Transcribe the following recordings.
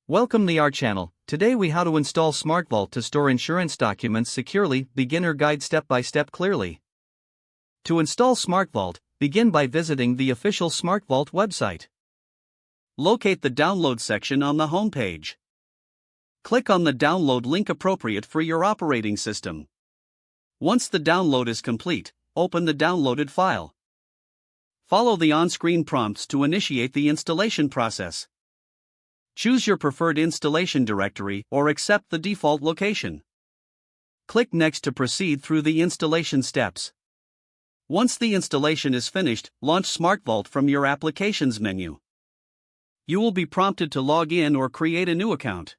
Welcome to our channel. Today we how to install SmartVault to store insurance documents securely, beginner guide step by step clearly. To install SmartVault, begin by visiting the official SmartVault website. Locate the download section on the home page. Click on the download link appropriate for your operating system. Once the download is complete, open the downloaded file. Follow the on-screen prompts to initiate the installation process. Choose your preferred installation directory or accept the default location. Click Next to proceed through the installation steps. Once the installation is finished, launch SmartVault from your Applications menu. You will be prompted to log in or create a new account.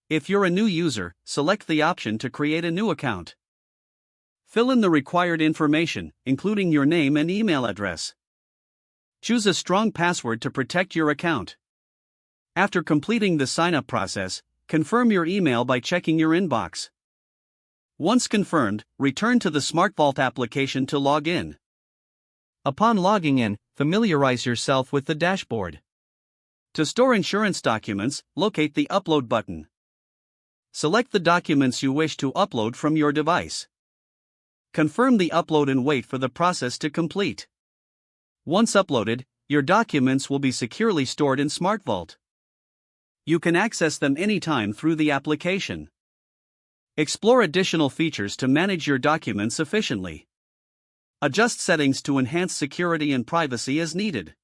If you're a new user, select the option to create a new account. Fill in the required information, including your name and email address. Choose a strong password to protect your account. After completing the sign-up process, confirm your email by checking your inbox. Once confirmed, return to the SmartVault application to log in. Upon logging in, familiarize yourself with the dashboard. To store insurance documents, locate the Upload button. Select the documents you wish to upload from your device. Confirm the upload and wait for the process to complete. Once uploaded, your documents will be securely stored in SmartVault. You can access them anytime through the application. Explore additional features to manage your documents efficiently. Adjust settings to enhance security and privacy as needed.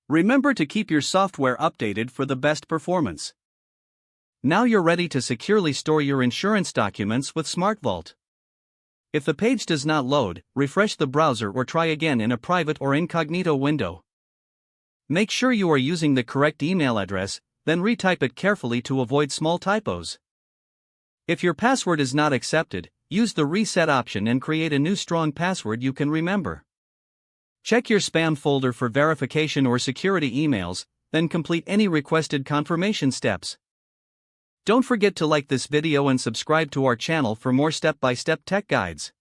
Remember to keep your software updated for the best performance. Now you're ready to securely store your insurance documents with SmartVault. If the page does not load, refresh the browser or try again in a private or incognito window. Make sure you are using the correct email address, then retype it carefully to avoid small typos. If your password is not accepted, use the reset option and create a new strong password you can remember. Check your spam folder for verification or security emails, then complete any requested confirmation steps. Don't forget to like this video and subscribe to our channel for more step-by-step tech guides.